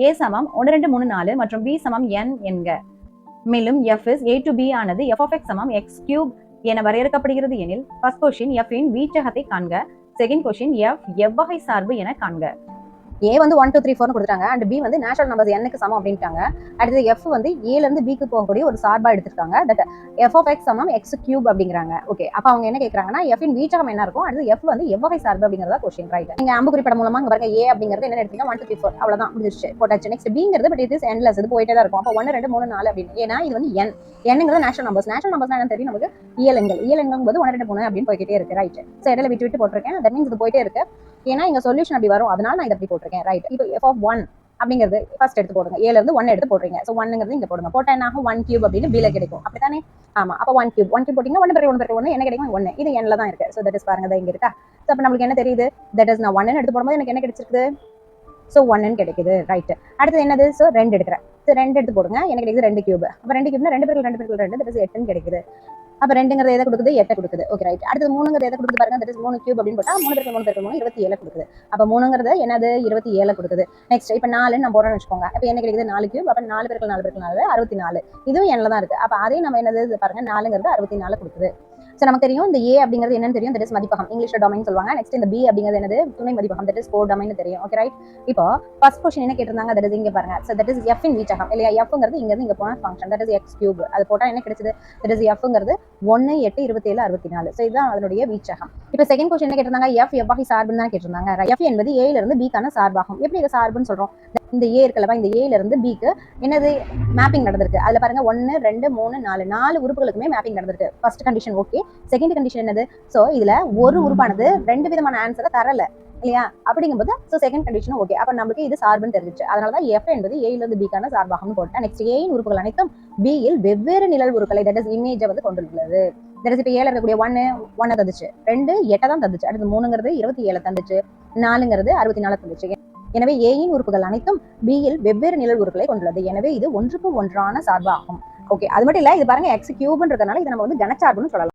A சமம் 1 2 3 4 மற்றும் B சமம் n என்க. மேலும் f is a to b ஆனது f of x சமம் x cube என வரையறுக்கப்படுகிறது எனில் ஃபர்ஸ்ட் கொஸ்டின் f இன் வீச்சகத்தை காண்க, செகண்ட் கொஸ்டின் f எவ்வகை சார்பு என காண்க. A வந்து 1 2 3 4 கொடுத்துட்டாங்க அண்ட் B வந்து நேச்சுரல் நம்பர்ஸ் n-க்கு சமம் அப்படின்ட்டாங்க. அடுத்து f வந்து A ல இருந்து B க்கு போகக்கூடிய ஒரு சார்பா எடுத்துட்டாங்க. தட் f of x சமம் x cube அப்படிங்கறாங்க. ஓகே, அப்ப அவங்க என்ன கேக்குறாங்கன்னா f இன் வீச்சகம் என்ன இருக்கும், அடுத்து f வந்து எவ்வகை சார்பு அப்படிங்கறத क्वेश्चन ரைட். நீங்க அம்புக்குறி படம் மூலமா இங்க பாருங்க A அப்படிங்கறது என்ன எடுத்தீங்க 1 2 3 4 அவ்வளவுதான் முடிஞ்சிருச்சு போட்டாச்சு. நெக்ஸ்ட் Bங்கிறது பட் இட் இஸ் எண்ட்லெஸ், இது போயிட்டே தான் இருக்கும். அப்ப 1 2 3 4 அப்படின்னு, ஏன்னா இது வந்து n nங்கிறது நேச்சுரல் நம்பர்ஸ். நேச்சுரல் நம்பர்ஸ் என்ன தெரியும் நமக்கு, இயல் எண்கள் போது 1 2 3 அப்படின்னு போயிட்டே இருக்கு ரைட். சோ இடையில விட்டு விட்டு போட்டுருக்கேன், தட் மீன்ஸ் இது போயிட்டே இருக்கு. ஏன்னா இங்க சொல்யூஷன் அப்படி வரும், அதனால நான் இதை அப்படி போட்டிருக்கேன் ரைட். இப்போ f of 1 அப்படிங்கிறது ஃபர்ஸ்ட் எடுத்து போடுங்க, A ல இருந்து 1 எடுத்து போடுறீங்க. சோ 1ங்கிறது இங்க போடுங்க, போட்டா என்ன ஆகும் 1 கியூப் அப்படின்னு B ல கிடைக்கும், அப்படிதானே? ஆமா, அப்ப 1 கியூப் போட்டீங்கன்னா 1 பெருக்கல் 1 பெருக்கல் 1 என்ன கிடைக்கும் 1. இது n ல தான் இருக்கு. சோ தட் இஸ் பாருங்க, இங்க இருக்கா. சோ அப்ப நமக்கு என்ன தெரியுது, தட் இஸ் நான் 1 ன்னு எடுத்து போடும்போது எனக்கு என்ன கிடைச்சிருக்கு, சோ 1 ன்னு கிடைக்குது ரைட். அடுத்து என்னது, சோ 2 எடுக்கிறேன். சோ 2 எடுத்து போடுங்க, எனக்கு கிடைக்குது 2 கியூப். அப்ப 2 கியூப்னா 2 பெருக்கல் 2 பெருக்கல் 2 தட் இஸ் 8 ன்னு கிடைக்குது. அப்ப 2ங்கிறது எதை கொடுக்குது, 8 கொடுக்குது. Okay right. அடுத்து 3ங்கிறது எதை கொடுக்குது பாருங்க, தட் இஸ் 3 கியூப் அப்படின்னு போட்டா 3 பெருக்கல் 3 பெருக்கல் 3 27 கொடுக்குது. அப்ப 3ங்கிறது என்னது 27 கொடுக்குது. நெக்ஸ்ட் இப்ப 4 நான் போடுறேன்னு வச்சுக்கோங்க. அப்ப என்ன கிடைக்குது 4 கியூப். அப்ப 4 பெருக்கல் 4 பெருக்கல் 4 64. இதுவும் n ல தான் இருக்கு. அப்ப அதே நம்ம என்னது பாருங்க 4ங்கிறது 64 கொடுக்குது. சோ நமக்கு தெரியும் இந்த A அப்படிங்கிறது என்னன்னு தெரியும், தட் இஸ் மதிப்பகம், இங்கிலீஷ்ல டொமைன் சொல்லுவாங்க. நெக்ஸ்ட் இந்த B அப்படிங்கிறது என்னது துணை மதிப்பகம், தட் இஸ் கோட் டொமைன் தெரியும். Okay right. இப்போ ஃபர்ஸ்ட் क्वेश्चन என்ன கேட்டிருந்தாங்க, தட் இஸ் இங்க பாருங்க. சோ தட் இஸ் f இன் வீச்சகம் இல்லையா, fங்கிறது இங்க இருந்து இங்க போன function, that is x cube. அது போட்டா என்ன கிடைச்சது, தட் இஸ் fங்கிறது 1 8 27 64. சோ இதுதான் அதனுடைய வீச்சகம். இப்போ செகண்ட் क्वेश्चन என்ன கேட்டிருந்தாங்க, f எவ்வகை சார்புன்னு தான் கேட்டிருந்தாங்க. f என்பது A ல இருந்து B க்கான சார்பாகும். எப்படி இது சார்புன்னு சொல்றோம், இந்த A இருக்குல்லவா, இந்த A ல இருந்து B க்கு என்னது மேப்பிங் நடந்திருக்கு. அதுல பாருங்க 1 2 3 4 4 உறுப்புகளுக்குமே மேப்பிங் நடந்திருக்கு. First condition okay. Second condition என்னது, சோ இதுல ஒரு உறுப்பானது ரெண்டு விதமான ஆன்சரை தரல இல்லையா, அப்படிங்கும்போது சோ செகண்ட் கண்டிஷன் ஓகே. அப்ப நமக்கு இது சார்புன்னு தெரிஞ்சிச்சு. அதனாலதான் f என்பது A ல இருந்து B க்கான சார்பாகம்னு போட்டேன். நெக்ஸ்ட் A இன் உறுப்புகள் அனைத்தும் B இல் வெவ்வேறு நிழல் உருக்களை, தட் இஸ் இமேஜை வந்து கொண்டுள்ளது. தட் இஸ் இப்ப 7 இருக்கக்கூடிய 1 தந்துச்சு, 2 8 தான் தந்துச்சு, அடுத்து 3ங்கிறது 27 தந்துச்சு, 4ங்கிறது 64 தந்துச்சு. எனவே A இன் உறுப்புகள் அனைத்தும் B இல் வெவ்வேறு நிழல் உருக்களை கொண்டுள்ளது. எனவே இது ஒன்றுக்கு ஒன்றான சார்பு ஆகும். ஓகே, அது மட்டும் இல்ல, இது பாருங்க x கியூப்ன்றதுனால இதை நம்ம வந்து கனச்சார்புன்னு சொல்லலாம்.